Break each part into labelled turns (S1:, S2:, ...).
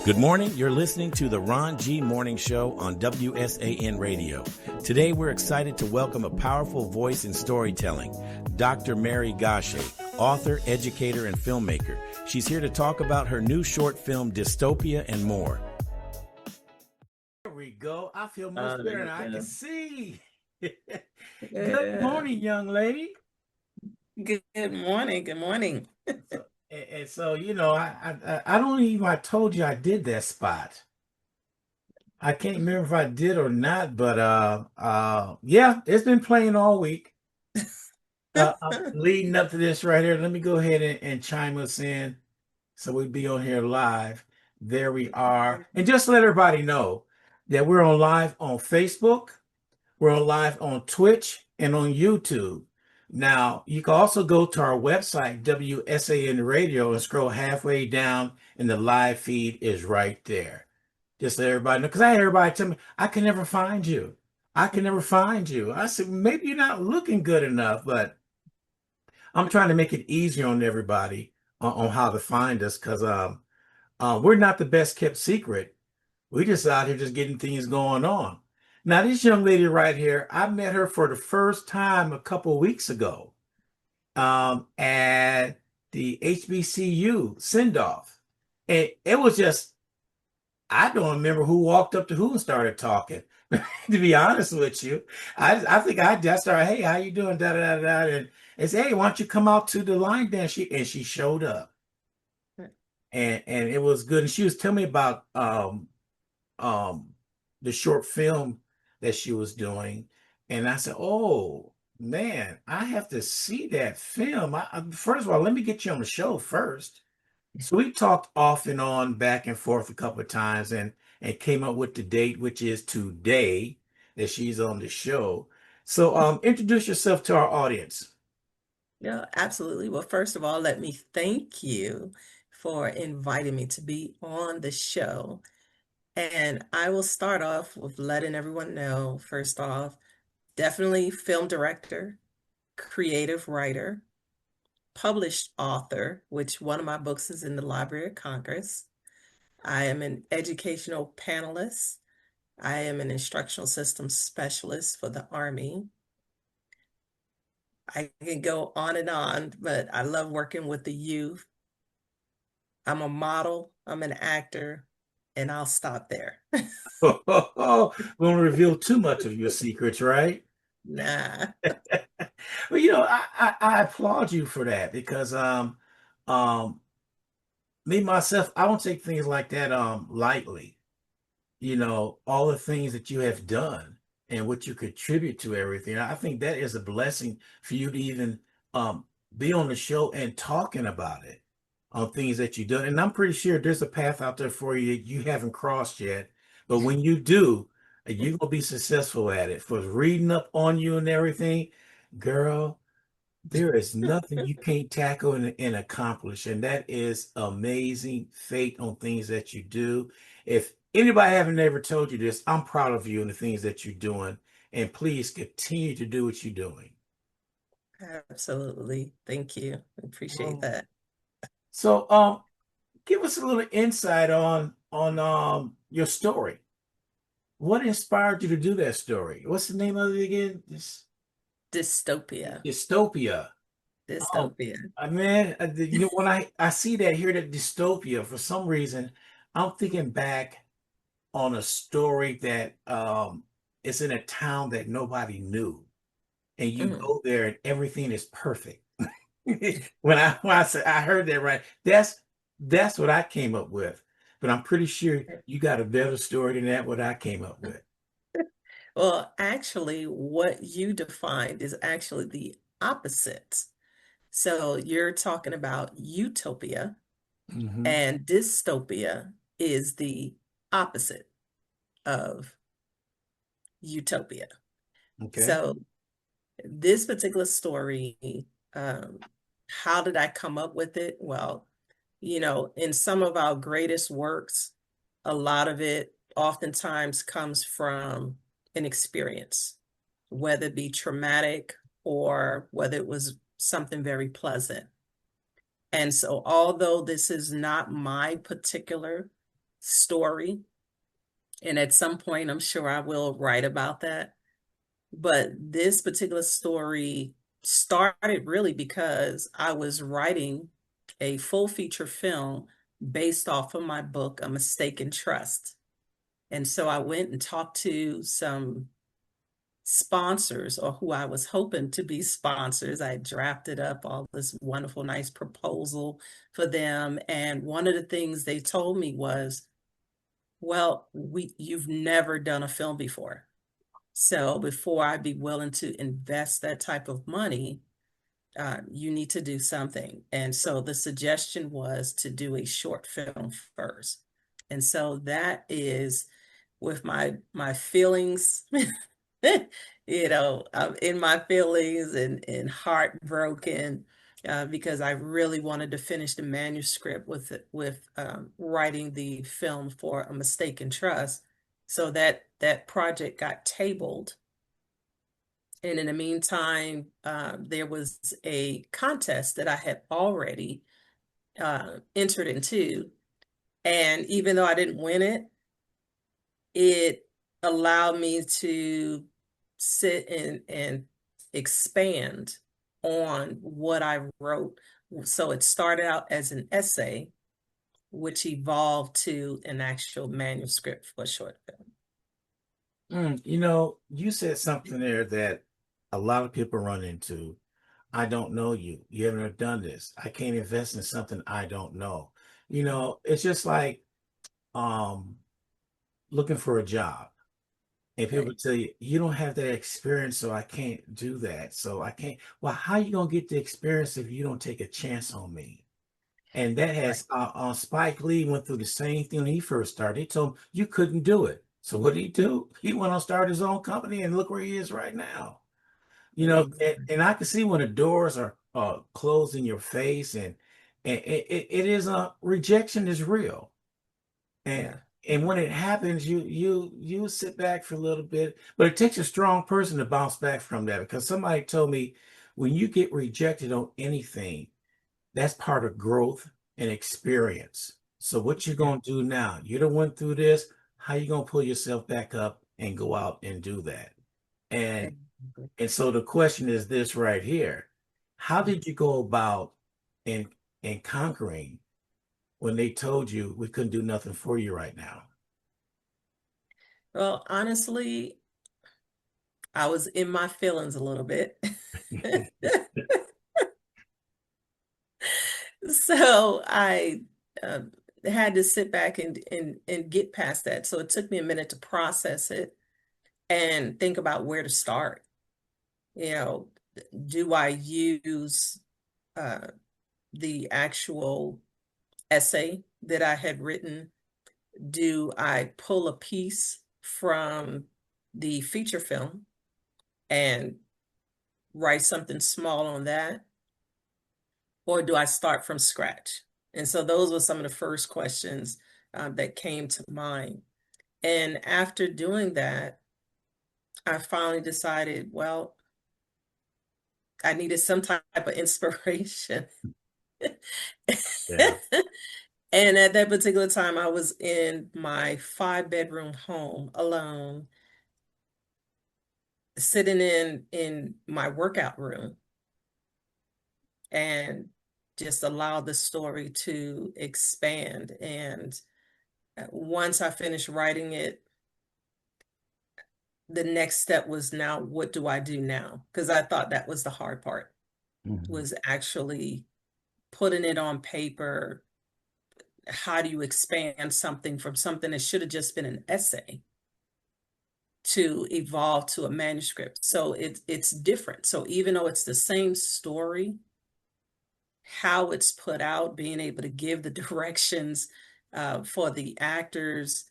S1: Good morning. You're listening to the Ron G. Morning Show on WSAN Radio. Today, we're excited to welcome a powerful voice in storytelling, Dr. Mary Goshay, author, educator, and filmmaker. She's here to talk about her new short film, Dystopia, and more. There we go. I feel much better and I can see. Good morning, young lady.
S2: Good morning. Good morning.
S1: And so, you know, I don't even, I told you I did that spot. I can't remember if I did or not, but yeah, it's been playing all week. Leading up to this right here, let me go ahead and chime us in so we'll be on here live. There we are. And just let everybody know that we're on live on Facebook, we're on live on Twitch, and on YouTube. Now, you can also go to our website, WSAN Radio, and scroll halfway down, and the live feed is right there. Just let everybody know, because I had everybody tell me, I can never find you. I can never find you. I said, maybe you're not looking good enough, but I'm trying to make it easier on everybody on how to find us, because we're not the best kept secret. We just out here just getting things going on. Now, this young lady right here, I met her for the first time a couple of weeks ago at the HBCU send-off. And it was just, I don't remember who walked up to who and started talking, to be honest with you. I think I just started, hey, how you doing? Da, da, da, da. And said, hey, why don't you come out to the line dance? And she showed up. And it was good. And she was telling me about the short film that she was doing, and I said, oh man, I have to see that film. First of all, let me get you on the show first. So we talked off and on, back and forth a couple of times, and came up with the date, which is today that she's on the show. So introduce yourself to our audience.
S2: Yeah, absolutely. Well, first of all, let me thank you for inviting me to be on the show. And I will start off with letting everyone know, first off, definitely film director, creative writer, published author, which one of my books is in the Library of Congress. I am an educational panelist. I am an instructional systems specialist for the Army. I can go on, but I love working with the youth. I'm a model, I'm an actor, and I'll stop there.
S1: Won't reveal too much of your secrets, right?
S2: Nah.
S1: Well, you know, I applaud you for that, because me myself, I don't take things like that lightly. You know, all the things that you have done and what you contribute to everything. I think that is a blessing for you to even be on the show and talking about it, on things that you've done. And I'm pretty sure there's a path out there for you that you haven't crossed yet. But when you do, you're gonna be successful at it. For reading up on you and everything, girl, there is nothing you can't tackle and accomplish. And that is amazing fate on things that you do. If anybody haven't ever told you this, I'm proud of you and the things that you're doing. And please continue to do what you're doing.
S2: Absolutely. Thank you. I appreciate that.
S1: So give us a little insight on your story. What inspired you to do that story? What's the name of it again?
S2: Dystopia.
S1: Dystopia.
S2: Dystopia.
S1: Man, you know, when I see that, hear that dystopia, for some reason, I'm thinking back on a story that is in a town that nobody knew, and you go there and everything is perfect. When I said I heard that right, that's what I came up with. But I'm pretty sure you got a better story than that, what I came up with.
S2: Well, actually, what you defined is actually the opposite. So you're talking about utopia, and dystopia is the opposite of utopia.
S1: Okay.
S2: So this particular story, how did I come up with it? Well, you know, in some of our greatest works, a lot of it oftentimes comes from an experience, whether it be traumatic or whether it was something very pleasant. And so, although this is not my particular story. And at some point, I'm sure I will write about that. But this particular story started really because I was writing a full feature film based off of my book, A Mistake in Trust. And so I went and talked to some sponsors, or who I was hoping to be sponsors. I drafted up all this wonderful, nice proposal for them. And one of the things they told me was, well, you've never done a film before. So before I'd be willing to invest that type of money, you need to do something. And so the suggestion was to do a short film first. And so that is with my feelings, I'm in my feelings and heartbroken, because I really wanted to finish the manuscript with writing the film for A Mistake in Trust. So that project got tabled. And in the meantime, there was a contest that I had already entered into. And even though I didn't win it, it allowed me to sit and expand on what I wrote. So it started out as an essay, which evolved to an actual manuscript for a short film.
S1: You said something there that a lot of people run into. I don't know you. You haven't done this. I can't invest in something I don't know. It's just like um looking for a job. And people
S2: Right.
S1: tell you, you don't have that experience, so I can't do that. So I can't. Well, how you gonna get the experience if you don't take a chance on me? And that
S2: Right.
S1: has Spike Lee went through the same thing when he first started. He told him you couldn't do it. So what did he do? He went on start his own company, and look where he is right now. And I can see when the doors are closed in your face, and it is a rejection is real. And
S2: Yeah.
S1: and when it happens, you sit back for a little bit, but it takes a strong person to bounce back from that, because somebody told me when you get rejected on anything, that's part of growth and experience. So what you
S2: Yeah.
S1: gonna do now? You done went through this. How you gonna pull yourself back up and go out and do that? And
S2: Exactly.
S1: and so the question is this right here: how did you go about in conquering when they told you we couldn't do nothing for you right now?
S2: Well, honestly, I was in my feelings a little bit. So I uh, had to sit back and get past that. So it took me a minute to process it and think about where to start. You know, do I use uh, the actual essay that I had written? Do I pull a piece from the feature film and write something small on that? Or do I start from scratch? And so those were some of the first questions that came to mind. And after doing that, I finally decided, well, I needed some type of inspiration.
S1: Yeah.
S2: And at that particular time, I was in my 5-bedroom home alone, sitting in my workout room, and just allowed the story to expand. And once I finished writing it, the next step was, now what do I do now? Because I thought that was the hard part,
S1: Mhm.
S2: was actually putting it on paper. How do you expand something from something that should have just been an essay to evolve to a manuscript? So it's different. So even though it's the same story, how it's put out, being able to give the directions for the actors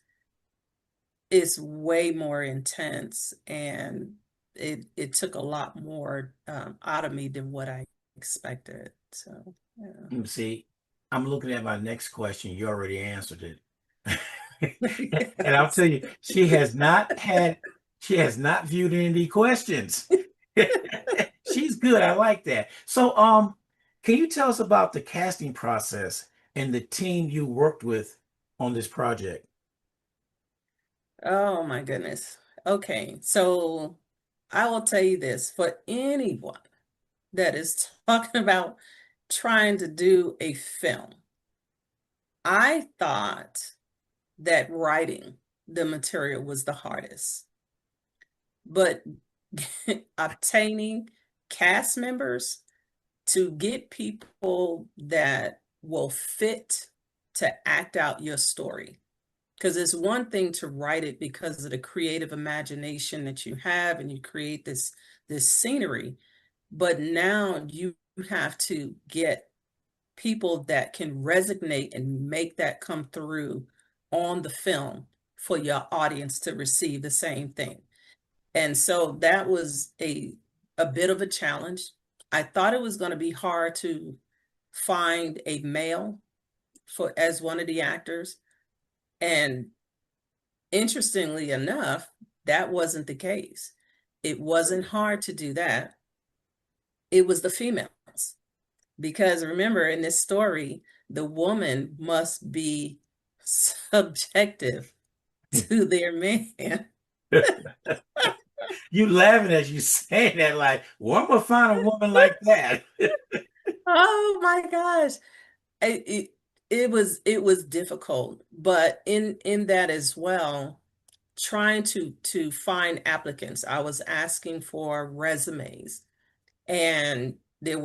S2: is way more intense, and it took a lot more out of me than what I expected. So yeah.
S1: See, I'm looking at my next question. You already answered it. And I'll
S2: Yes.
S1: tell you, she has not viewed any of the questions. She's good. I like that. So, can you tell us about the casting process and the team you worked with on this project?
S2: Oh my goodness. Okay, so I will tell you this, for anyone that is talking about trying to do a film, I thought that writing the material was the hardest, but obtaining cast members to get people that will fit to act out your story. Because it's one thing to write it because of the creative imagination that you have and you create this scenery, but now you have to get people that can resonate and make that come through on the film for your audience to receive the same thing. And so that was a bit of a challenge. I thought it was going to be hard to find a male for as one of the actors. And interestingly enough, that wasn't the case. It wasn't hard to do that. It was the females. Because remember, in this story, the woman must be subjective to their man.
S1: You laughing as you saying that, like, well, I'm gonna find a woman like that.
S2: Oh my gosh. It, it was difficult, but in that as well, trying to find applicants, I was asking for resumes, and there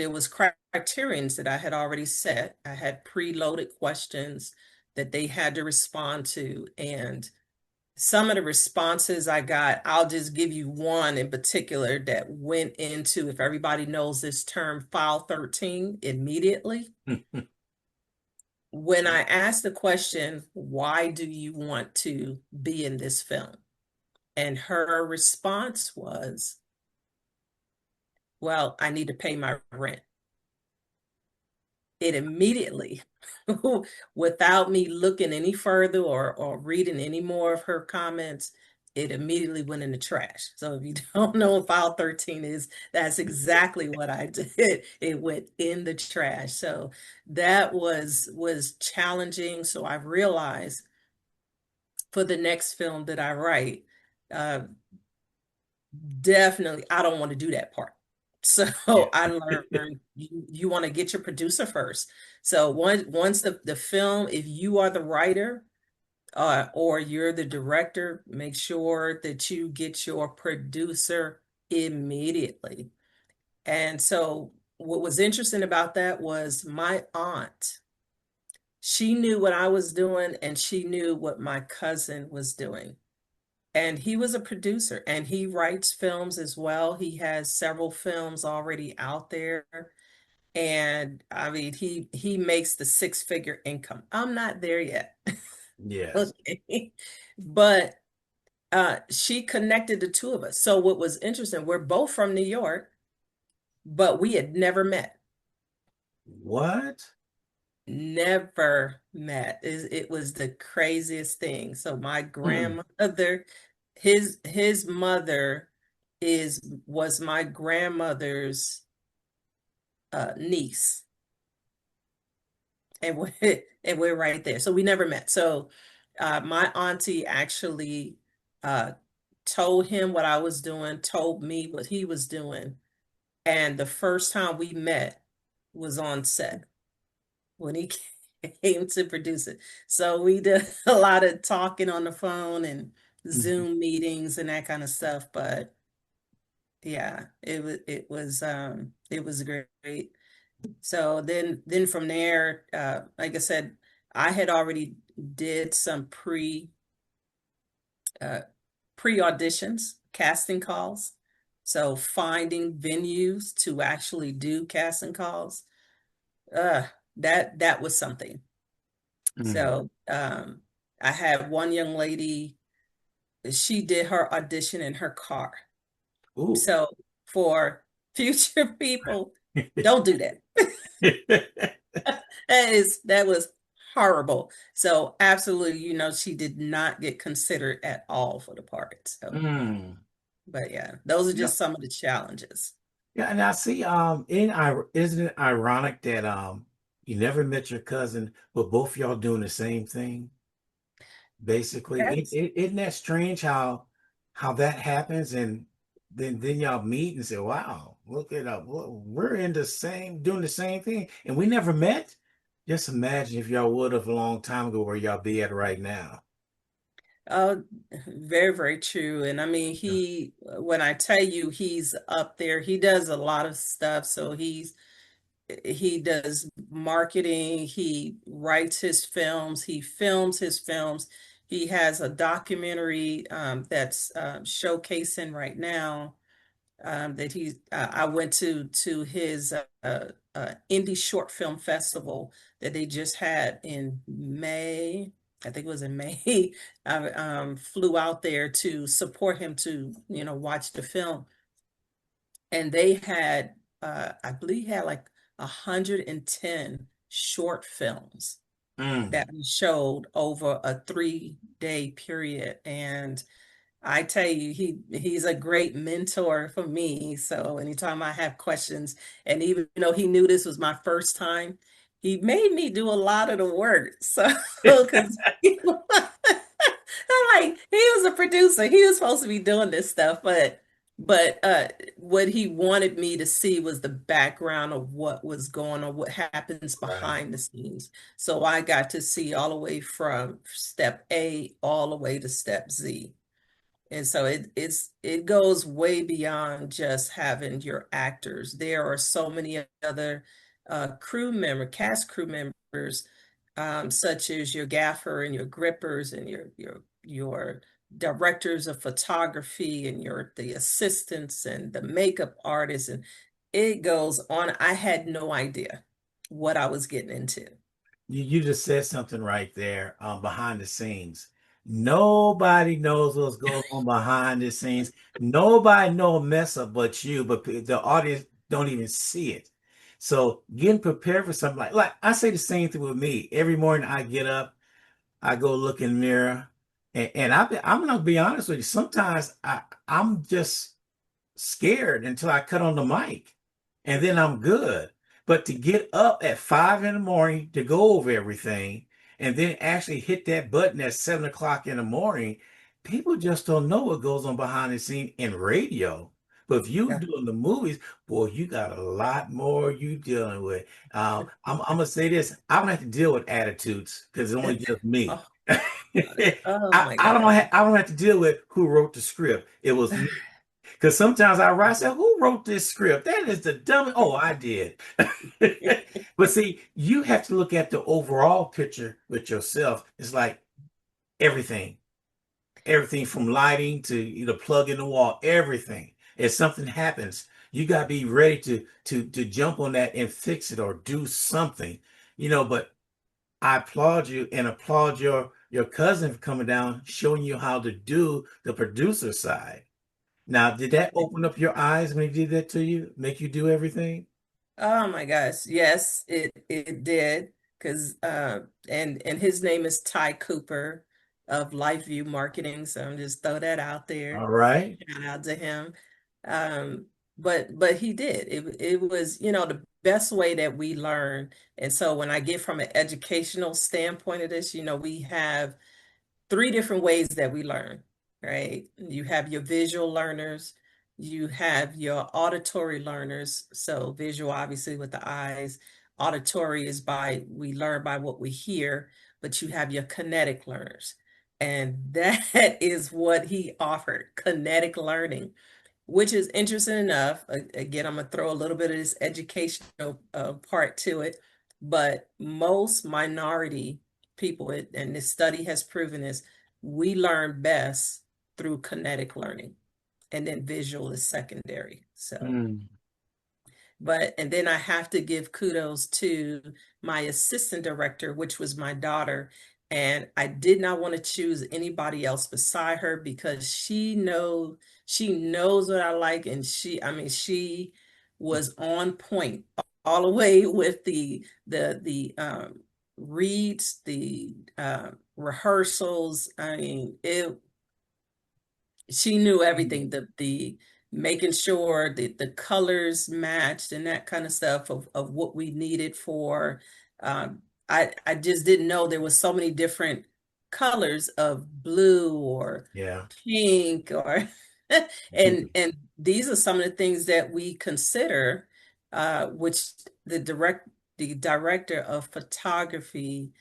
S2: was criterions that I had already set. I had preloaded questions that they had to respond to, and some of the responses I got, I'll just give you one in particular that went into, if everybody knows this term, file 13 immediately. When I asked the question, why do you want to be in this film? And her response was, well, I need to pay my rent. It immediately, without me looking any further or reading any more of her comments, it immediately went in the trash. So if you don't know what file 13 is, that's exactly what I did. It went in the trash. So that was challenging. So I realized for the next film that I write, uh, definitely I don't want to do that part. So I learned you want to get your producer first. So once the film, if you are the writer or you're the director, make sure that you get your producer immediately. And so what was interesting about that was my aunt, she knew what I was doing and she knew what my cousin was doing. And he was a producer and he writes films as well. He has several films already out there. And I mean, he makes the six-figure income. I'm not there yet.
S1: Yes.
S2: Okay. But she connected the two of us. So what was interesting, we're both from New York, but we had never met.
S1: What?
S2: Never met. It was the craziest thing. So my
S1: Hmm.
S2: grandmother, his mother was my grandmother's niece, and we're right there. So we never met. So my auntie actually uh, told him what I was doing, told me what he was doing, and the first time we met was on set when he came to produce it. So we did a lot of talking on the phone and Zoom meetings and that kind of stuff. But yeah, it was great. So then from there, like I said, I had already did some uh, pre-auditions, casting calls. So finding venues to actually do casting calls, uh, that was something.
S1: Mm.
S2: So I had one young lady, she did her audition in her car.
S1: Ooh.
S2: So for future people, don't do that. That was horrible. So absolutely, she did not get considered at all for the part. So,
S1: Mm.
S2: but yeah, those are
S1: Yeah.
S2: just some of the challenges.
S1: Yeah, and I see isn't it ironic that You never met your cousin, but both y'all doing the same thing. Basically,
S2: Yes.
S1: isn't that strange how that happens? And then y'all meet and say, "Wow, look at up, we're in the same doing the same thing, and we never met." Just imagine if y'all would have a long time ago where y'all be at right now.
S2: Oh, very, very true. And I mean,
S1: Yeah.
S2: when I tell you he's up there, he does a lot of stuff. So he does marketing, he writes his films, he films his films. He has a documentary that's showcasing right now that I went to his indie short film festival that they just had in May. I think it was in May. I flew out there to support him to, watch the film. And they had, I believe, had like 110 short films
S1: Mm.
S2: that we showed over a 3-day period. And I tell you, he's a great mentor for me. So anytime I have questions, and even though he knew this was my first time, he made me do a lot of the work. So because I'm like, he was a producer, he was supposed to be doing this stuff, but what he wanted me to see was the background of what was going on, what happens
S1: Right.
S2: behind the scenes. So I got to see all the way from step A all the way to step Z. And so it goes way beyond just having your actors. There are so many other cast crew members, such as your gaffer and your grippers and your directors of photography and the assistants and the makeup artists, and it goes on. I had no idea what I was getting into.
S1: You just said something right there, behind the scenes. Nobody knows what's going on behind the scenes. Nobody know a mess up but you, but the audience don't even see it. So getting prepared for something like I say the same thing with me. Every morning I get up, I go look in the mirror, and I'm gonna be honest with you. Sometimes I'm just scared until I cut on the mic, and then I'm good. But to get up at 5 in the morning to go over everything and then actually hit that button at 7 o'clock in the morning, people just don't know what goes on behind the scene in radio. But if you
S2: Yeah.
S1: doing the movies, boy, you got a lot more you dealing with. I'm gonna say this: I don't have to deal with attitudes because it's only just me.
S2: Oh,
S1: I,
S2: oh my
S1: I don't
S2: God.
S1: I don't have to deal with who wrote the script. It was me. Because sometimes I write, I say, who wrote this script? That is the dumbest. Oh, I did. But see, you have to look at the overall picture with yourself. It's like everything, everything from lighting to plug in the wall, everything. If something happens, you got to be ready to jump on that and fix it or do something. But I applaud you and applaud your cousin for coming down, showing you how to do the producer side. Now, did that open up your eyes when he did that to you? Make you do everything?
S2: Oh my gosh. Yes, it did. Because and his name is Ty Cooper of LifeView Marketing. So I'm just throw that out there.
S1: All right.
S2: Shout out to him. Um, but he did. It was, the best way that we learn. And so when I get from an educational standpoint of this, we have three different ways that we learn, right? You have your visual learners, you have your auditory learners. So visual, obviously, with the eyes. Auditory is we learn by what we hear, but you have your kinetic learners. And that is what he offered, kinetic learning, which is interesting enough. Again, I'm going to throw a little bit of this educational part to it, but most minority people, and this study has proven this, we learn best through kinetic learning, and then visual is secondary. So
S1: Mm.
S2: and then I have to give kudos to my assistant director, which was my daughter. And I did not want to choose anybody else beside her because she knows what I like. And she was on point all the way with the reads, the rehearsals. I mean, she knew everything, the making sure that the colors matched and that kind of stuff of what we needed for I just didn't know there was so many different colors of blue or
S1: Yeah.
S2: pink or and these are some of the things that we consider, which the director of photography,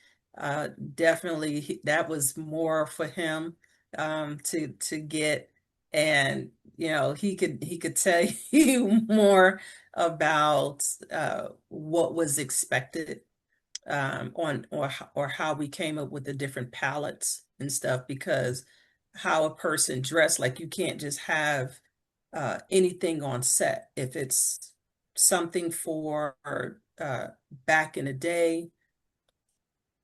S2: definitely that was more for him, to get. And he could tell you more about what was expected, on or how we came up with the different palettes and stuff, because how a person dressed, like you can't just have anything on set. If it's something for back in the day,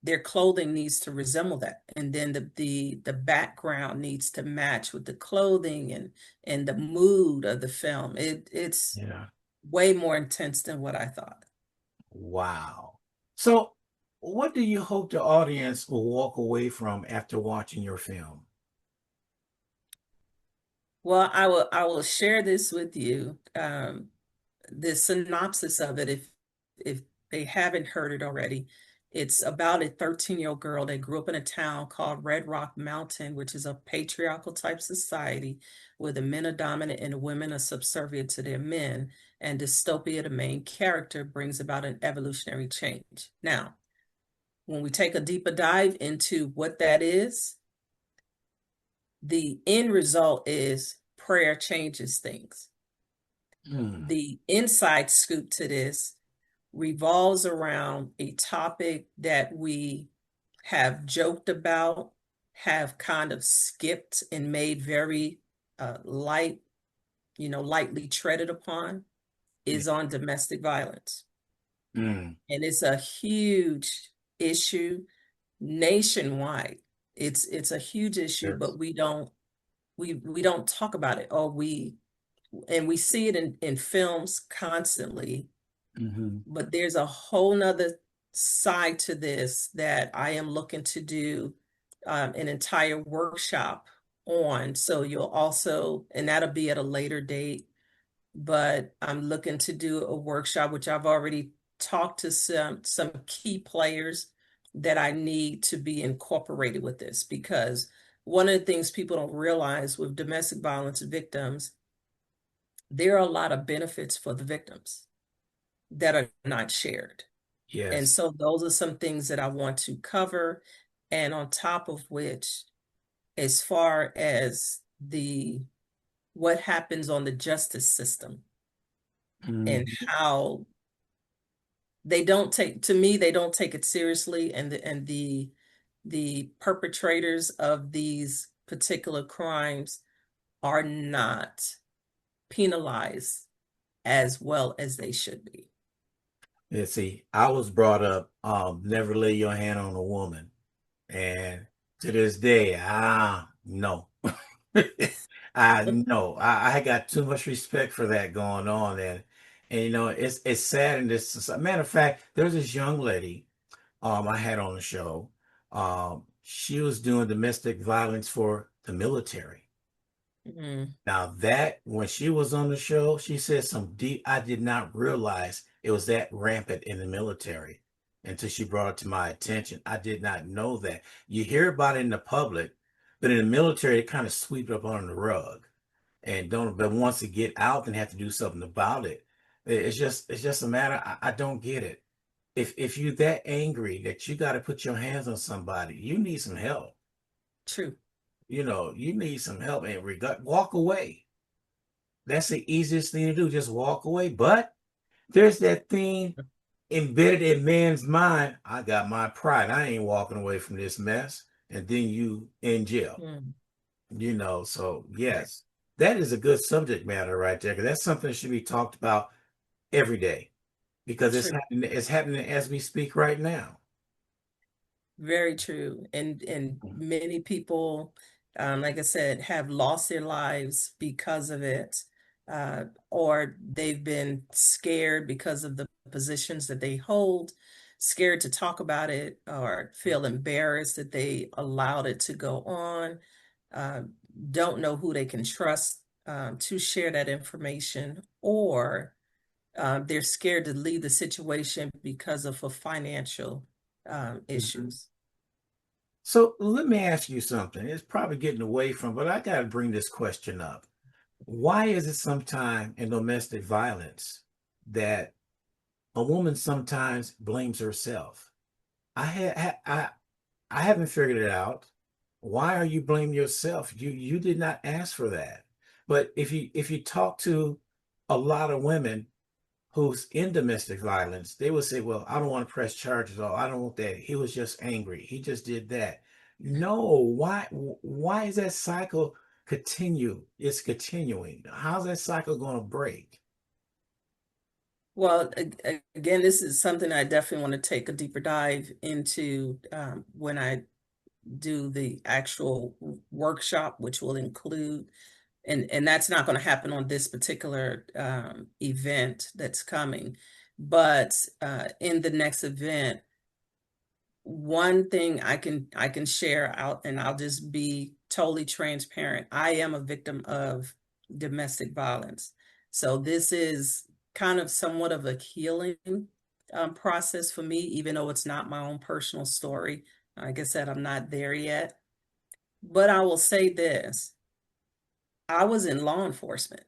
S2: their clothing needs to resemble that, and then the background needs to match with the clothing and the mood of the film. It's
S1: Yeah.
S2: way more intense than what I thought.
S1: Wow. So, what do you hope the audience will walk away from after watching your film?
S2: Well, I will share this with you. The synopsis of it, if they haven't heard it already. It's about a 13-year-old girl that grew up in a town called Red Rock Mountain, which is a patriarchal type society where the men are dominant and the women are subservient to their men. And Dystopia, the main character, brings about an evolutionary change. Now, when we take a deeper dive into what that is, the end result is prayer changes things.
S1: Hmm.
S2: The inside scoop to this revolves around a topic that we have joked about, have kind of skipped and made very light, lightly treaded upon,
S1: Yeah.
S2: is on domestic violence.
S1: Hmm.
S2: And it's a huge issue nationwide. It's a huge issue,
S1: Yes.
S2: but we don't talk about it, or we see it in films constantly.
S1: Hmm.
S2: But there's a whole nother side to this that I am looking to do an entire workshop on. So you'll also, and that'll be at a later date, but I'm looking to do a workshop, which I've already talked to some key players that I need to be incorporated with this, because one of the things people don't realize with domestic violence victims, there are a lot of benefits for the victims that are not shared. And
S1: Yes.
S2: so those are some things that I want to cover. And on top of which, as far as the what happens on the justice system and
S1: Hmm.
S2: how they don't take, to me, they don't take it seriously, and the perpetrators of these particular crimes are not penalized as well as they should be.
S1: Let's see. I was brought up, never lay your hand on a woman. And to this day, no. I know. I got too much respect for that going on. And it's sad in this. Matter of fact, there's this young lady I had on the show. She was doing domestic violence for the military.
S2: Mm,
S1: Now that when she was on the show, she said some deep, I did not realize it was that rampant in the military until she brought it to my attention. I did not know that. You hear about it in the public, but in the military, they kind of sweep it up under the rug and don't, but once it get out, then have to do something about it. It's just a matter. I don't get it. If you're that angry that you got to put your hands on somebody, you need some help.
S2: true.
S1: You need some help and walk away. That's the easiest thing to do, just walk away. But there's that thing embedded in man's mind. I got my pride. I ain't walking away from this mess. And then you in jail.
S2: Mm,
S1: So
S2: right.
S1: yes, that is a good subject matter right there. 'Cause that's something that should be talked about every day because
S2: True.
S1: it's happening as we speak right now.
S2: Very true. And many people, like I said, have lost their lives because of it, or they've been scared because of the positions that they hold, scared to talk about it, or feel embarrassed that they allowed it to go on, uh, don't know who they can trust, to share that information, or They're scared to leave the situation because of financial
S1: Mhm.
S2: issues.
S1: So let me ask you something. It's probably getting away from, but I got to bring this question up. Why is it sometimes in domestic violence that a woman sometimes blames herself? I haven't figured it out. Why are you blaming yourself? You did not ask for that. But if you talk to a lot of women who's in domestic violence, they will say, "Well, I don't want to press charges, or I don't want that. He was just angry. He just did that." No, why is that cycle continue? It's continuing. How's that cycle going to break?
S2: Well, again, this is something I definitely want to take a deeper dive into when I do the actual workshop, which will include, and that's not going to happen on this particular event that's coming, but in the next event, one thing I can share out, and I'll just be totally transparent. I am a victim of domestic violence. So this is kind of somewhat of a healing process for me, even though it's not my own personal story. Like I said, I'm not there yet. But I will say this, I was in law enforcement.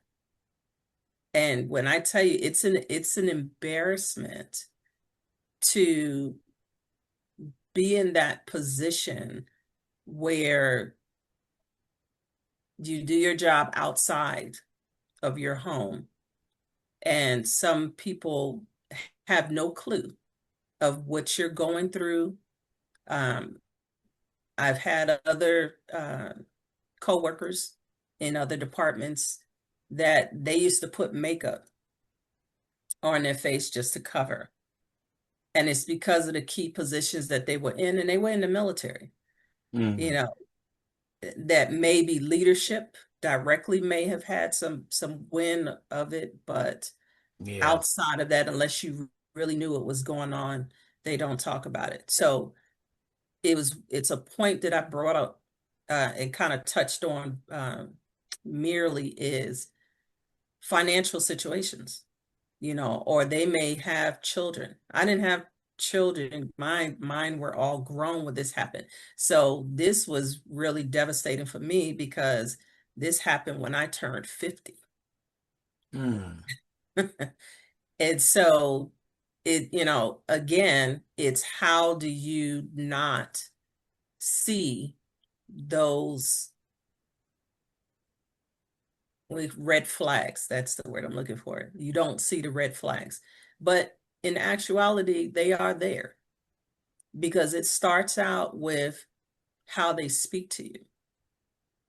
S2: And when I tell you it's an embarrassment to be in that position where you do your job outside of your home, and some people have no clue of what you're going through. Um, I've had other coworkers in other departments that they used to put makeup on their face just to cover. And it's because of the key positions that they were in, and they were in the military, you
S1: Mm,
S2: know, that maybe leadership directly may have had some win of it, but
S1: yeah.
S2: outside of that, unless you really knew what was going on, they don't talk about it. So it's a point that I brought up and kind of touched on merely is financial situations, or they may have children. I didn't have children. Mine were all grown when this happened. So this was really devastating for me because this happened when I turned 50.
S1: Mm,
S2: And so again, it's how do you not see those red flags? That's the word I'm looking for. You don't see the red flags. But in actuality, they are there because it starts out with how they speak to you.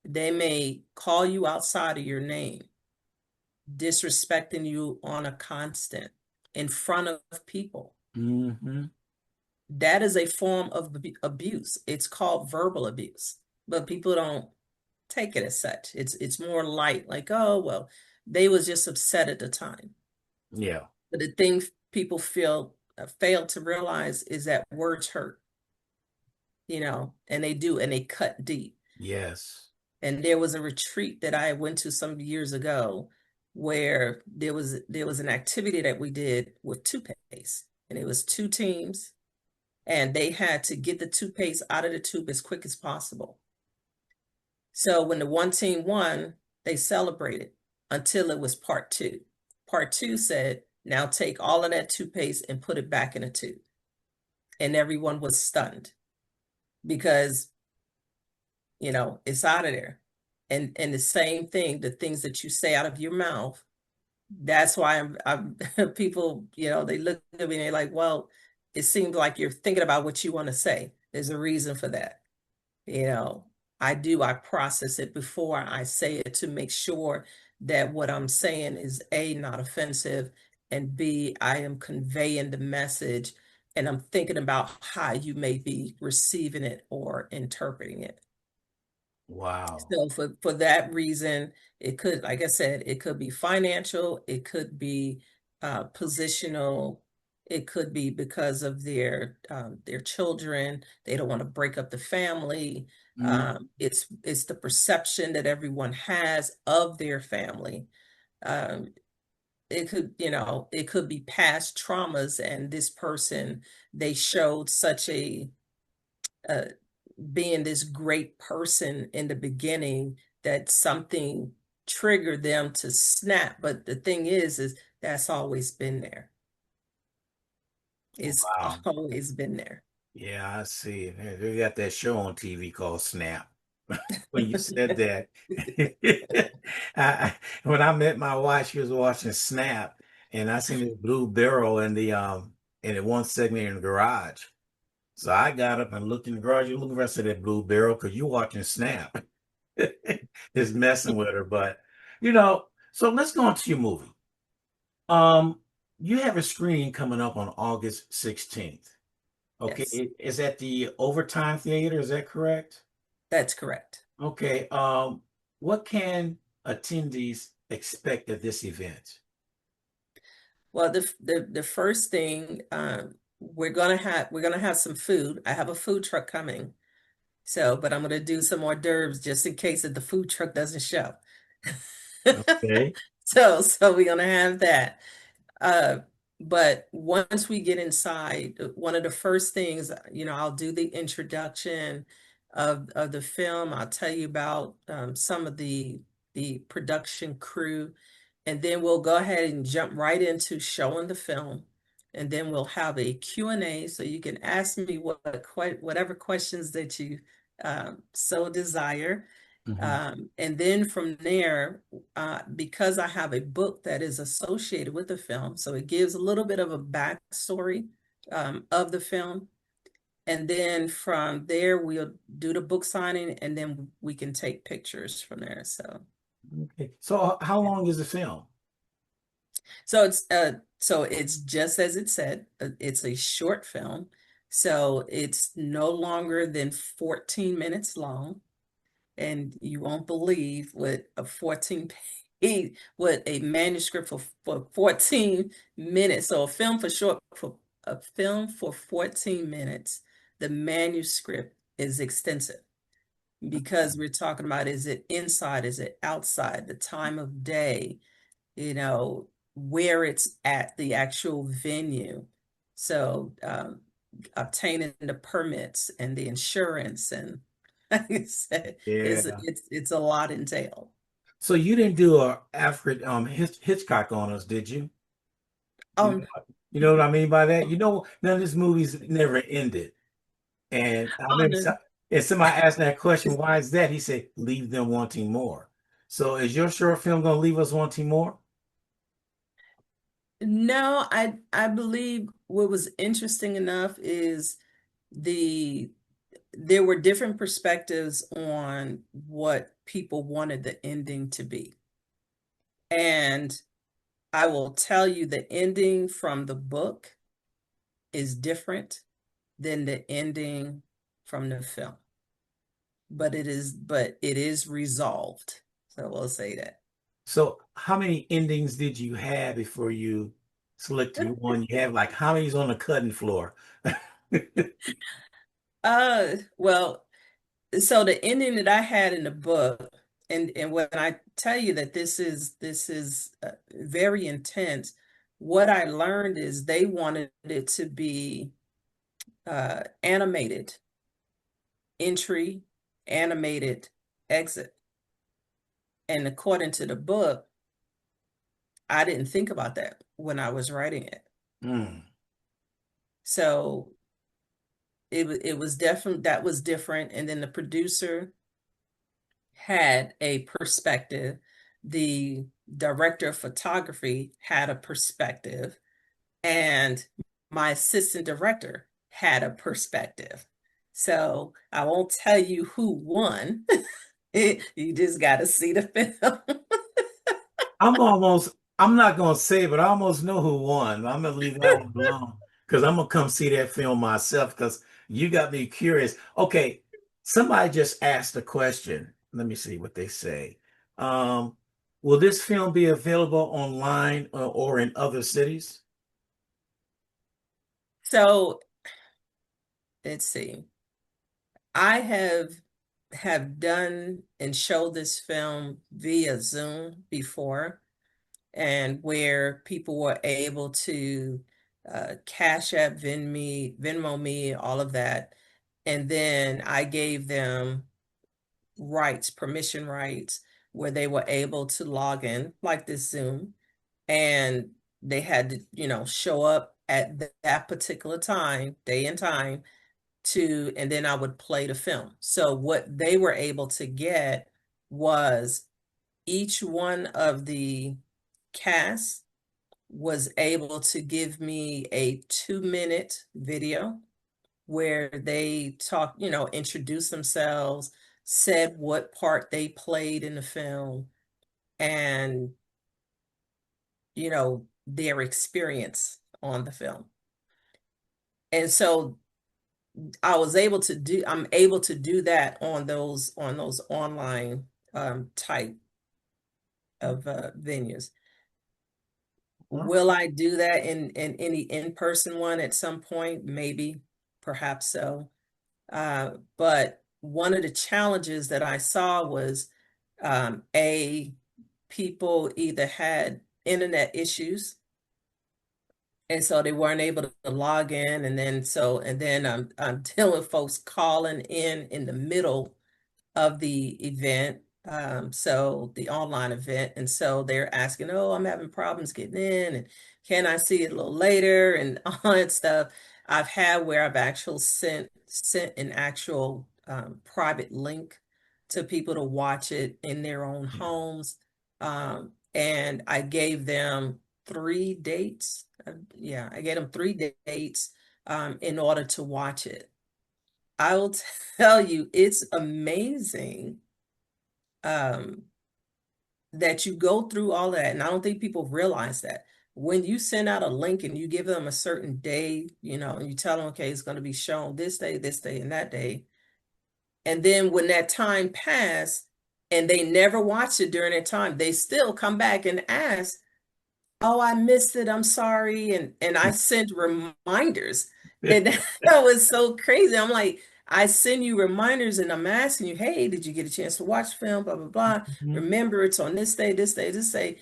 S2: They may call you outside of your name, disrespecting you on a constant in front of people.
S1: hmm.
S2: That is a form of abuse. It's called verbal abuse, but people don't take it as such. It's more light, like, oh, well, they was just upset at the time.
S1: Yeah.
S2: But the thing people fail to realize is that words hurt, and they do, and they cut deep.
S1: Yes.
S2: And there was a retreat that I went to some years ago where there was an activity that we did with toothpaste, and it was two teams, and they had to get the toothpaste out of the tube as quick as possible. So when the one team won, they celebrated until it was part two. Part two said, now take all of that toothpaste and put it back in a tube. And everyone was stunned because, it's out of there. And the same thing, the things that you say out of your mouth, that's why I'm people, they look at me and they're like, well, it seems like you're thinking about what you want to say. There's a reason for that. You know, I process it before I say it to make sure that what I'm saying is A, not offensive, and B, I am conveying the message and I'm thinking about how you may be receiving it or interpreting it.
S1: Wow.
S2: So for that reason, it could, like I said, it could be financial, it could be positional, it could be because of their children. They don't want to break up the family.
S1: Mm,
S2: It's the perception that everyone has of their family. Um, it could, it could be past traumas, and this person, they showed such uh, being this great person in the beginning that something triggered them to snap. But the thing is that's always been there. It's
S1: Wow.
S2: always been there.
S1: Yeah, I see. They got that show on TV called Snap. When you said that, when I met my wife, she was watching Snap, and I seen this blue barrel in the one segment in the garage. So I got up and looked in the garage. You look at the rest of that blue barrel because you're watching Snap. Just messing with her, but so let's go on to your movie. Um, you have a screening coming up on August 16th. Okay,
S2: Yes,
S1: is that the Overtime Theater? Is that correct?
S2: that's correct.
S1: Okay, what can attendees expect at this event?
S2: Well, the first thing, we're gonna have some food. I have a food truck coming. So, but I'm gonna do some hors d'oeuvres just in case that the food truck doesn't show.
S1: Okay.
S2: So we're gonna have that. Uh, but once we get inside, one of the first things, I'll do the introduction of the film. I'll tell you about some of the production crew, and then we'll go ahead and jump right into showing the film. And then we'll have a Q&A, so you can ask me whatever questions that you so desire.
S1: Mhm.
S2: And then from there, because I have a book that is associated with the film, so it gives a little bit of a backstory of the film. And then from there, we'll do the book signing, and then we can take pictures from there.
S1: Okay. So how long is the film?
S2: So it's just as it said, it's a short film. So it's no longer than 14 minutes long. And you won't believe what a 14 page, what a manuscript for 14 minutes. So a film for 14 minutes, the manuscript is extensive because we're talking about, is it inside, is it outside, the time of day, where it's at, the actual venue. So obtaining the permits and the insurance, and like I said,
S1: Yeah.
S2: it's a lot entailed.
S1: So you didn't do a Alfred Hitchcock on us, did you? You know,
S2: Um,
S1: you know what I mean by that? None of these movies never ended. And I
S2: oh
S1: remember
S2: no,
S1: and somebody asked that question, why is that? He said, leave them wanting more. So is your short film gonna leave us wanting more?
S2: no, I believe what was interesting enough is the there were different perspectives on what people wanted the ending to be. And I will tell you, the ending from the book is different than the ending from the film. But it is resolved. So we'll say that.
S1: So how many endings did you have before you selected the one you have? Like how many's on the cutting floor?
S2: Well, so the ending that I had in the book, and when I tell you that this is very intense, what I learned is they wanted it to be animated entry, animated exit. And according to the book, I didn't think about that when I was writing it.
S1: Mm.
S2: So it was definitely, that was different. And then the producer had a perspective. The director of photography had a perspective, and my assistant director had a perspective. So I won't tell you who won. You just got to see the film.
S1: I'm not gonna say, but I almost know who won. I'm gonna leave that one alone because I'm gonna come see that film myself because you got me curious. Okay, somebody just asked a question. Let me see what they say. Um, will this film be available online or in other cities?
S2: So let's see. I have done and showed this film via Zoom before. and where people were able to Cash App, Venmo me, all of that. And then I gave them rights, permission rights, where they were able to log in like this Zoom, and they had to, show up at that particular time, day and time, and then I would play the film. So what they were able to get was each one of the cast was able to give me a 2-minute video where they talk, introduce themselves, said what part they played in the film, and, their experience on the film. And so I'm able to do that on those online type of venues. Will I do that in any in-person one at some point? Maybe, perhaps so. But one of the challenges that I saw was people either had internet issues, and so they weren't able to log in, and then I'm dealing with folks calling in the middle of the event, so the online event, and so they're asking, "Oh, I'm having problems getting in, and can I see it a little later?" and all that stuff. I've had where I've actually sent an actual private link to people to watch it in their own homes, and I gave them 3 dates. Yeah, I gave them 3 dates in order to watch it. I will tell you, it's amazing that you go through all that. And I don't think people realize that. When you send out a link and you give them a certain day, and you tell them, okay, it's going to be shown this day, and that day. And then when that time passed and they never watched it during that time, they still come back and ask, "Oh, I missed it. I'm sorry." And I sent reminders. And that was so crazy. I'm like, I send you reminders and I'm asking you, "Hey, did you get a chance to watch film? Blah, blah, blah. Remember, it's on this day, this day, this day."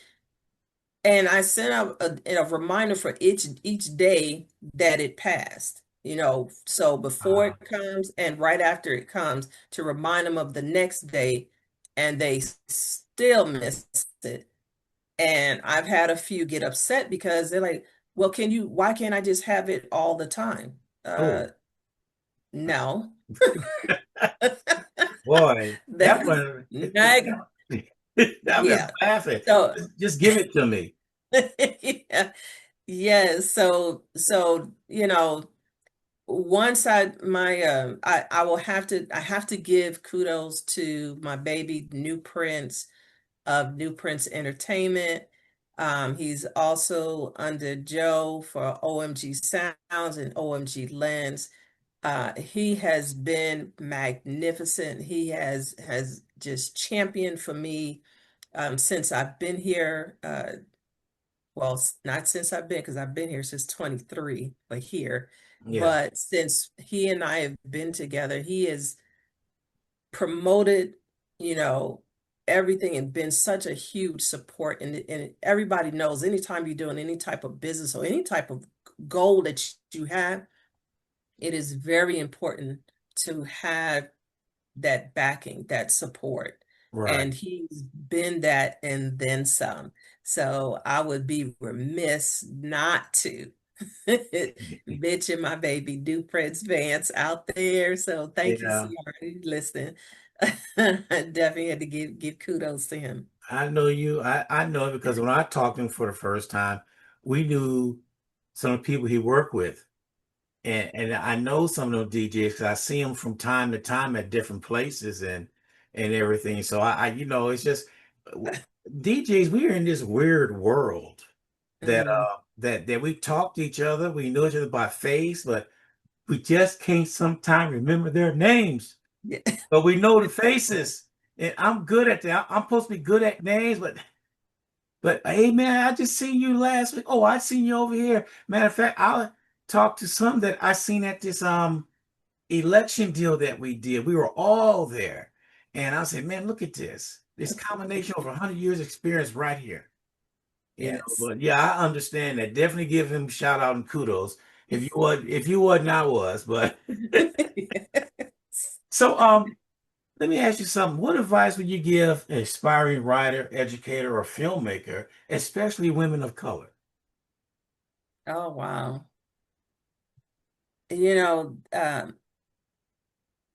S2: And I sent out a reminder for each day that it passed, so before it comes and right after it comes, to remind them of the next day, and they still missed it. And I've had a few get upset because they're like, "Well, why can't I just have it all the time?"
S1: Oh,
S2: No.
S1: boy, that
S2: That's
S1: one,
S2: not,
S1: I'm just
S2: yeah.
S1: laughing.
S2: So,
S1: Just give it to me.
S2: yeah. Yeah. So, once I have to give kudos to my baby, New Prince of New Prince Entertainment. He's also under Joe for OMG Sounds and OMG Lens. He has been magnificent. He has just championed for me since I've been here. Well, not since I've been, because I've been here since 23, but here.
S1: Yeah,
S2: But since he and I have been together, he has promoted, you know, everything and been such a huge support. And everybody knows anytime you're doing any type of business or any type of goal that you have, it is very important to have that backing, that support.
S1: right.
S2: And he's been that and then some. So I would be remiss not to mention my baby Do Prince Vance out there. So thank you,
S1: Yeah,
S2: CR, listening. I definitely had to give kudos to him.
S1: I know you. I know it because when I talked to him for the first time, we knew some of the people he worked with. And I know some of those DJs because I see them from time to time at different places and everything. So it's just DJs, we are in this weird world that
S2: Mhm.
S1: that we talk to each other, we know each other by face, but we just can't sometimes remember their names.
S2: Yeah.
S1: But we know the faces. And I'm good at that. I'm supposed to be good at names, but hey man, I just seen you last week. Oh, I seen you over here. Matter of fact, I'll talk to some that I seen at this election deal that we did. We were all there. And I said, man, look at this. This combination of 100 years experience right here.
S2: Yes.
S1: But yeah, I understand that. Definitely give him shout out and kudos. If you wasn't, I was. But so let me ask you something. What advice would you give an aspiring writer, educator, or filmmaker, especially women of color?
S2: Oh, wow. You know,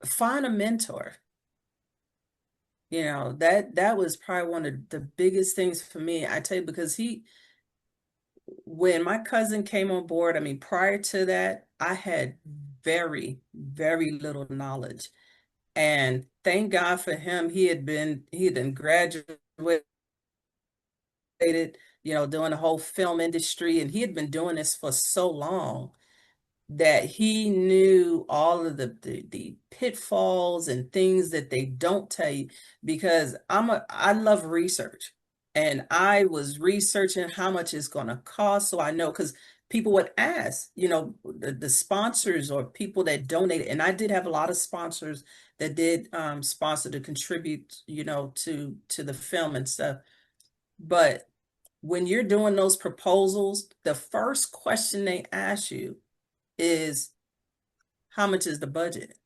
S2: find a mentor. That was probably one of the biggest things for me. I tell you, because when my cousin came on board, I mean, prior to that, I had very, very little knowledge. And thank God for him. He had been graduated, doing the whole film industry, and he had been doing this for so long that he knew all of the pitfalls and things that they don't tell you, because I love research, and I was researching how much it's going to cost, so I know, because people would ask, the sponsors or people that donated, and I did have a lot of sponsors that did sponsor to contribute, to the film and stuff. But when you're doing those proposals, the first question they ask you is, how much is the budget?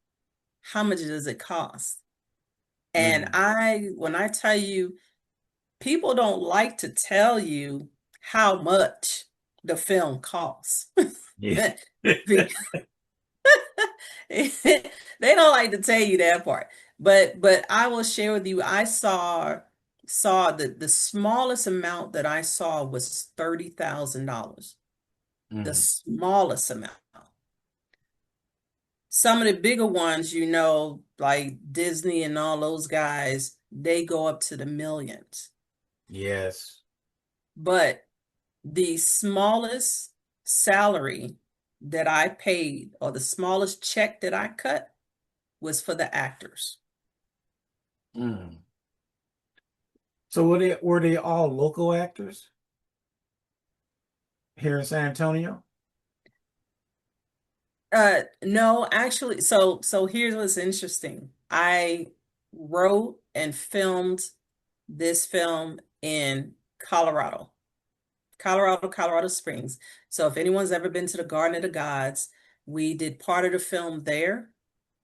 S2: How much does it cost? And
S1: Mm.
S2: when I tell you, people don't like to tell you how much the film costs.
S1: Yeah.
S2: They don't like to tell you that part. But I will share with you, I saw the smallest amount that I saw was $30,000. The
S1: Mm.
S2: smallest amount. Some of the bigger ones, like Disney and all those guys, they go up to the millions.
S1: Yes.
S2: But the smallest salary that I paid, or the smallest check that I cut, was for the actors.
S1: Mm. So were they all local actors here in San Antonio?
S2: No, actually, so here's what's interesting. I wrote and filmed this film in Colorado. Colorado Springs. So if anyone's ever been to the Garden of the Gods, we did part of the film there.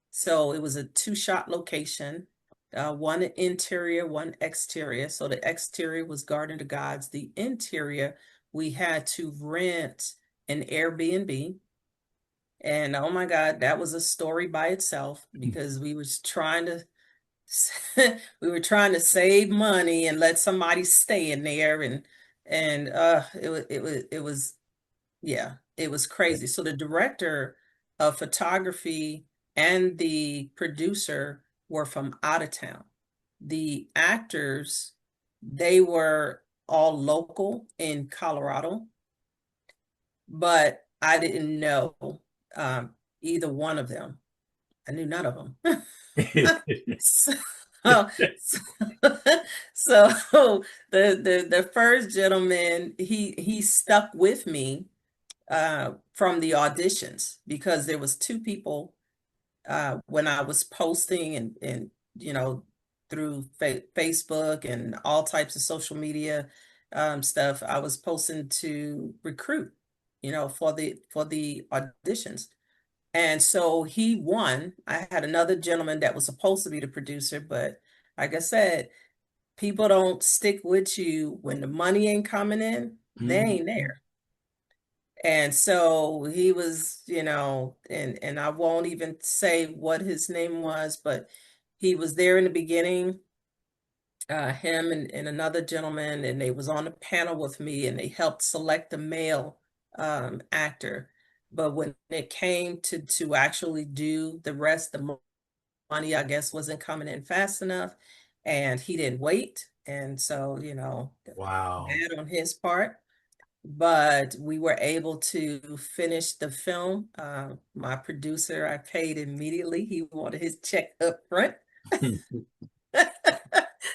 S2: So it was a two-shot location, one interior, one exterior. So the exterior was Garden of the Gods. The interior, we had to rent an Airbnb. And oh my God, that was a story by itself, because we were trying to save money and let somebody stay in there, and it was yeah, it was crazy. So the director of photography and the producer were from out of town. The actors, they were all local in Colorado, but I didn't know either one of them. I knew none of them. So, so, so the first gentleman, he stuck with me from the auditions, because there was two people, when I was posting and through Facebook and all types of social media stuff. I was posting to recruit, for the auditions. And so he won. I had another gentleman that was supposed to be the producer, but like I said, people don't stick with you when the money ain't coming in, they ain't
S1: Mhm.
S2: there. And so he was, and I won't even say what his name was, but he was there in the beginning, him and another gentleman, and they was on the panel with me, and they helped select a male actor. But when it came to actually do the rest, the money, I guess, wasn't coming in fast enough, and he didn't wait. And so,
S1: Wow.
S2: bad on his part. But we were able to finish the film. My producer, I paid immediately. He wanted his check up front.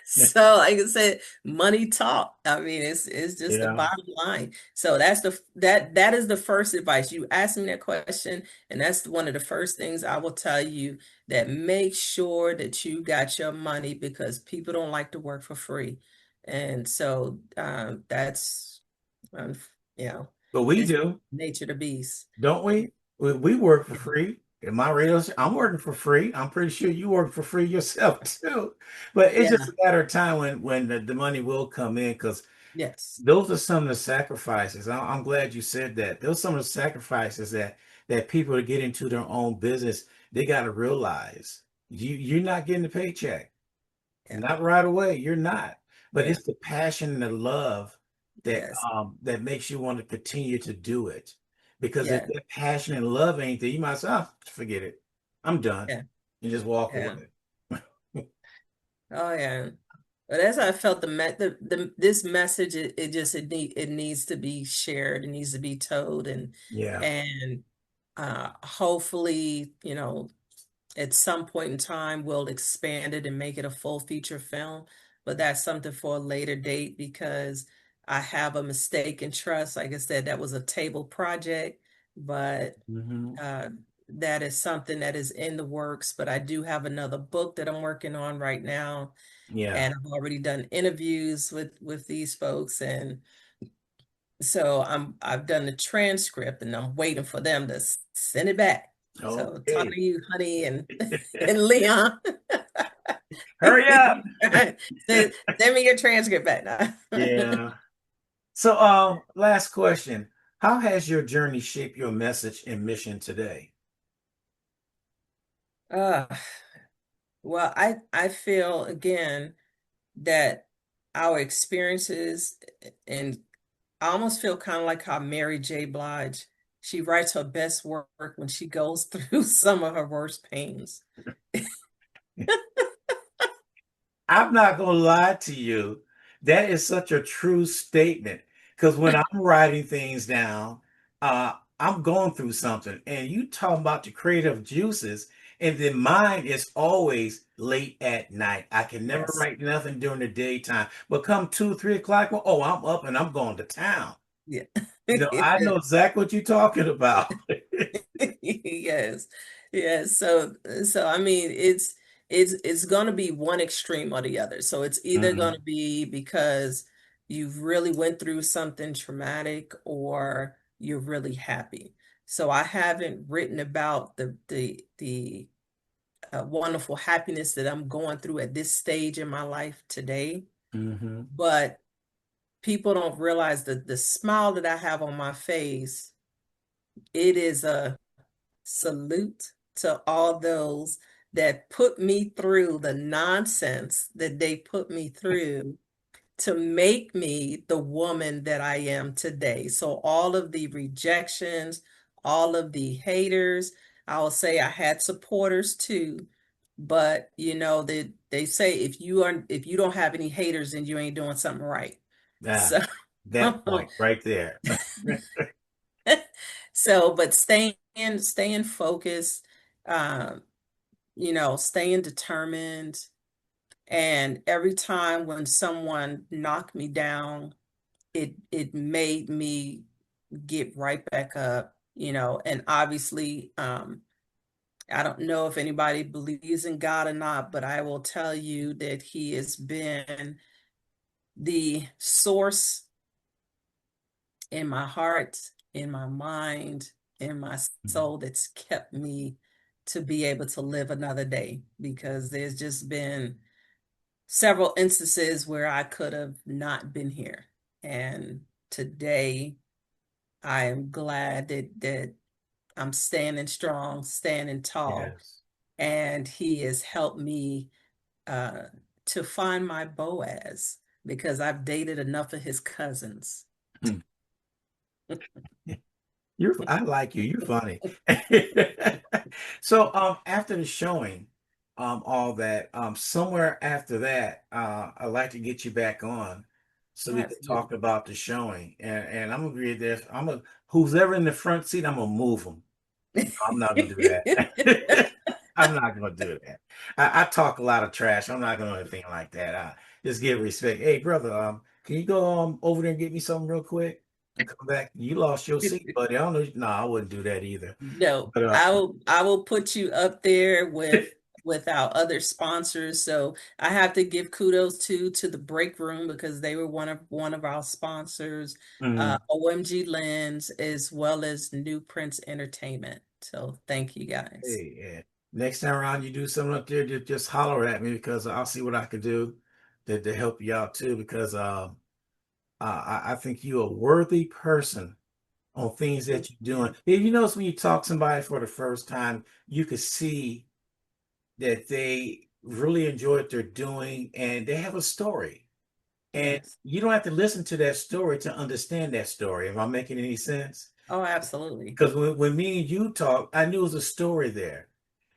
S2: So like I said, money talk. I mean, it's just the
S1: Yeah.
S2: bottom line. So that is the first advice. You asked me that question, and that's one of the first things I will tell you, that make sure that you got your money, because people don't like to work for free. And so that's um, you know,
S1: But we
S2: it's
S1: do,
S2: nature of the beast.
S1: don't we? We work for free. In my radio, I'm working for free. I'm pretty sure you work for free yourself too. But it's just
S2: Yeah.
S1: a matter of time when the money will come in because
S2: Yes.
S1: those are some of the sacrifices. I'm glad you said that. Those are some of the sacrifices that people to get into their own business, they got to realize you're not getting a paycheck.
S2: Yeah.
S1: Not right away, you're not. But
S2: Yeah.
S1: it's the passion and the love that
S2: Yes.
S1: that makes you want to continue to do it. Because if
S2: Yeah.
S1: that passion and love ain't there, you might say, oh, forget it. I'm done.
S2: Yeah.
S1: And just walk
S2: Yeah.
S1: away.
S2: Oh yeah. But as I felt the this message, it needs to be shared, it needs to be told,
S1: Yeah.
S2: and hopefully, at some point in time we'll expand it and make it a full feature film. But that's something for a later date because I have a mistake in trust. Like I said, that was a table project, but
S1: Hmm.
S2: uh, that is something that is in the works. But I do have another book that I'm working on right now,
S1: Yeah.
S2: and I've already done interviews with these folks, and so I've done the transcript, and I'm waiting for them to send it back. So talking
S1: Okay.
S2: to you, honey, and and Leon,
S1: Hurry up.
S2: send, send me your transcript back now.
S1: Yeah. So, last question. How has your journey shaped your message and mission today?
S2: uh, well, I feel again that our experiences, and I almost feel kind of like how Mary J. Blige, she writes her best work when she goes through some of her worst pains.
S1: I'm not gonna lie to you. That is such a true statement. Because when I'm writing things down, I'm going through something, and you talking about the creative juices, and then mine is always late at night. I can never
S2: Yes.
S1: write nothing during the daytime, but come 2, 3 o'clock, well, oh, I'm up and I'm going to town.
S2: Yeah.
S1: I know exactly what you're talking about.
S2: Yes. Yes. So I mean it's gonna be one extreme or the other. So it's either gonna
S1: Mhm.
S2: be because you've really went through something traumatic or you're really happy. So I haven't written about the wonderful happiness that I'm going through at this stage in my life today,
S1: Mhm.
S2: but people don't realize that the smile that I have on my face, it is a salute to all those that put me through the nonsense that they put me through to make me the woman that I am today. So all of the rejections, all of the haters, I will say I had supporters too, but they say if you don't have any haters, then you ain't doing something right.
S1: Ah,
S2: So
S1: that point right there.
S2: but staying focused, um, staying determined. And every time when someone knocked me down, it made me get right back up, and obviously, I don't know if anybody believes in God or not, but I will tell you that He has been the source in my heart, in my mind, in my soul that's kept me to be able to live another day because there's just been several instances where I could have not been here. And today I am glad that I'm standing strong, standing tall,
S1: Yes.
S2: and he has helped me uh, to find my Boaz because I've dated enough of his cousins.
S1: Hmm. I like you. You're funny. So after the showing, all that, somewhere after that, I'd like to get you back on so we could talk
S2: Absolutely.
S1: about the showing. And I'm gonna be there. Who's ever in the front seat, I'm gonna move them. I'm not gonna do that. I'm not gonna do that. I talk a lot of trash. I'm not gonna do anything like that. I just give respect. Hey, brother, can you go over there and get me something real quick and come back? You lost your seat, buddy. I don't know. No, I wouldn't do that either.
S2: No,
S1: But
S2: I will put you up there with without other sponsors. So I have to give kudos to the Break Room because they were one of our sponsors,
S1: Mm.
S2: OMG Lens, as well as New Prince Entertainment. So thank you guys.
S1: Hey, yeah. Next time around you do something up there, just holler at me because I'll see what I can do to help you out too. Because I think you're a worthy person on things that
S2: Thank
S1: you're
S2: you.
S1: doing. Yeah, you notice when you talk to somebody for the first time, you could see that they really enjoy what they're doing and they have a story. And
S2: Yes.
S1: you don't have to listen to that story to understand that story. Am I making any sense?
S2: Oh, absolutely.
S1: Because when me and you talk, I knew it was a story there.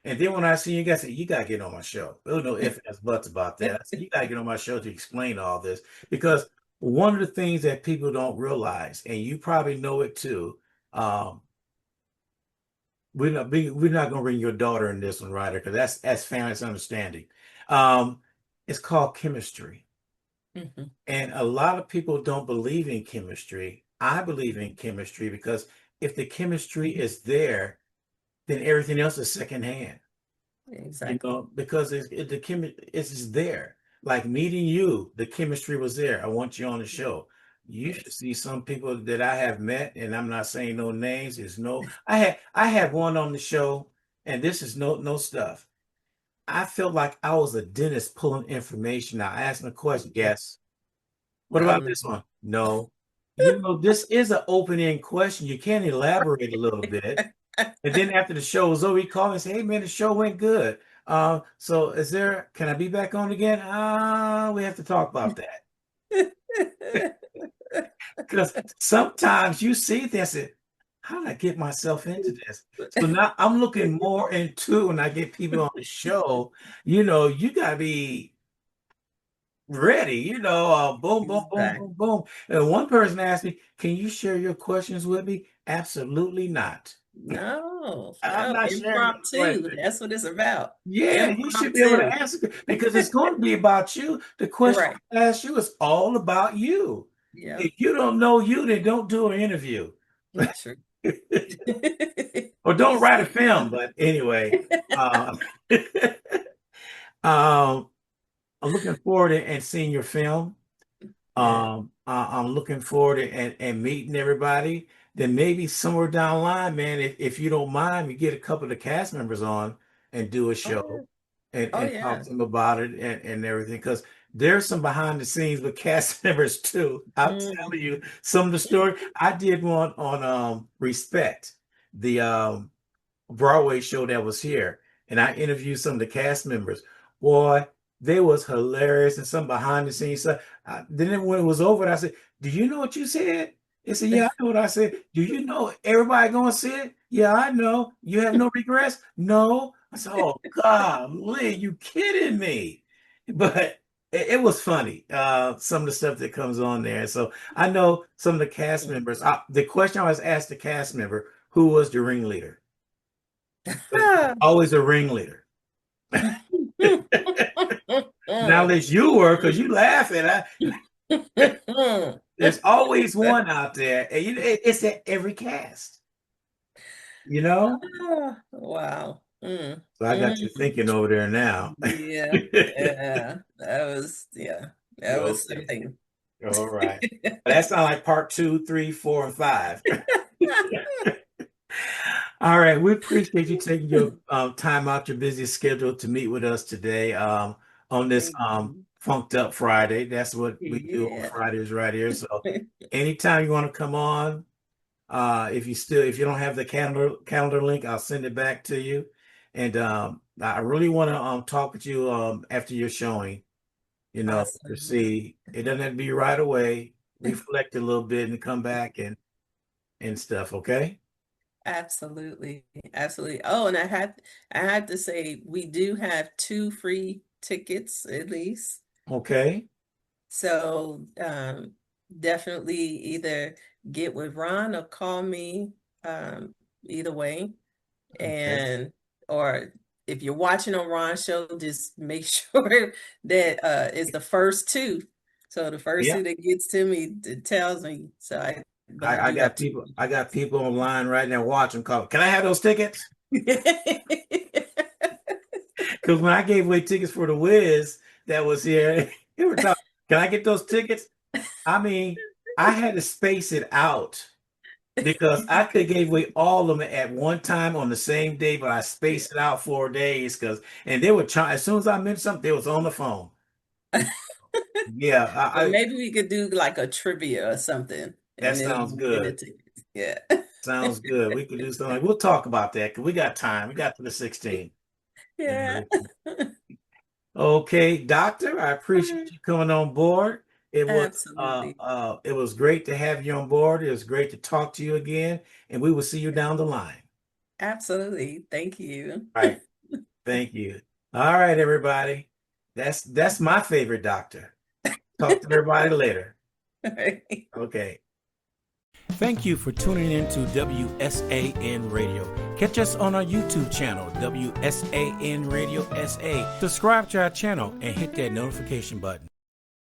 S1: And then when I see you guys say, you gotta get on my show. There was no ifs, ands, buts about that. I said, you gotta get on my show to explain all this. Because one of the things that people don't realize, and you probably know it too, um, we're not gonna bring your daughter in this one, Ryder, because that's family's understanding. Um, it's called chemistry.
S2: Mhm.
S1: And a lot of people don't believe in chemistry. I believe in chemistry because if the chemistry is there, then everything else is secondhand.
S2: Exactly.
S1: Because the it's just there. Like meeting you, the chemistry was there. I want you on the show. You should
S2: Yes.
S1: see some people that I have met, and I'm not saying no names. Is no, I had one on the show, and this is no stuff. I felt like I was a dentist pulling information out. I asked him a question. Yes. What about
S2: Um,
S1: this one? No. This is an open-end question. You can elaborate a little bit. And then after the show was over, he called me and said, hey man, the show went good. So can I be back on again? We have to talk about that. Because sometimes you see this and how did I get myself into this? So now I'm looking more into when I get people on the show, you gotta be ready, boom, boom, boom,
S2: Exactly.
S1: boom, boom. And one person asked me, can you share your questions with me? Absolutely not.
S2: No,
S1: I'm
S2: no,
S1: not sharing my
S2: impromptu.
S1: questions.
S2: That's what it's about.
S1: Yeah, you should be able
S2: Impromptu.
S1: to answer because it's going to be about you. The question
S2: Right.
S1: I ask you is all about you.
S2: Yeah.
S1: If you don't know you, then don't do an interview
S2: True.
S1: or don't write a film. But anyway, uh, um, I'm looking forward to and seeing your film.
S2: Yeah.
S1: I'm looking forward to and meeting everybody. Then maybe somewhere down the line, man, if you don't mind, we get a couple of the cast members on and do a
S2: Oh yeah.
S1: show and,
S2: Oh
S1: and talk
S2: yeah.
S1: to them about it and everything. Because there's some behind the scenes with cast members too. I'll tell
S2: Mm.
S1: you some of the story. I did one on Respect, the Broadway show that was here, and I interviewed some of the cast members. Boy, they was hilarious and some behind the scenes stuff. Then when it was over, I said, "Do you know what you said?" They said, "Yeah, I know what I said." "Do you know everybody gonna see it?" "Yeah, I know." "You have no regrets?" "No." I said, "Oh God, Lee, you kidding me?" But it was funny. Some of the stuff that comes on there. So I know some of the cast members. The question I was asked the cast member, who was the ringleader? Always a ringleader. Now, unless you were, because you laughing, there's always one out there, and it's at every cast, you know.
S2: Wow.
S1: So I got you thinking over there now.
S2: Yeah. Yeah. That was
S1: Okay,
S2: something.
S1: all right. That's not like part two, three, four, and five. All right, we appreciate you taking your time out your busy schedule to meet with us today on this
S2: Thank you.
S1: Funked Up Friday. That's what we do on
S2: Yeah.
S1: Fridays right here. So anytime you want to come on, if you don't have the calendar link, I'll send it back to you. And I really want to talk with you after your showing, to
S2: Awesome.
S1: see it doesn't have to be right away. Reflect a little bit and come back and stuff, okay?
S2: Absolutely. Absolutely. Oh, and I had to say we do have two free tickets at least.
S1: Okay.
S2: So definitely either get with Ron or call me, either way.
S1: Okay.
S2: And or if you're watching on Ron's show, just make sure that it's the first two. So the first
S1: Yeah.
S2: two that gets to me it tells me. But I
S1: I
S2: do have
S1: got
S2: two
S1: people. I got
S2: tickets.
S1: people online right now watching. Call. Can I have those tickets? Because Because when I gave away tickets for the Wiz that was here, they were talking, can I get those tickets? I mean, I had to space it out because I could have gave away all of them at one time on the same day, but I spaced it out 4 days and they were trying, as soon as I mentioned something, they was on the phone. Yeah,
S2: Well, maybe we could do like a trivia or something,
S1: that
S2: and then
S1: sounds
S2: we'll win the
S1: good.
S2: tickets. Yeah.
S1: Sounds good. We could do something. We'll talk about that because we got time. We got to the 16th.
S2: Yeah.
S1: Okay, doctor, I appreciate you coming on board.
S2: Absolutely.
S1: It was great to have you on board. It was great to talk to you again, and we will see you down the line.
S2: Absolutely. Thank you.
S1: All right, thank you. All right, everybody. That's my favorite doctor. Talk to everybody later. Okay. Thank you for tuning in to WSAN Radio. Catch us on our YouTube channel, WSAN Radio SA. Subscribe to our channel and hit that notification button.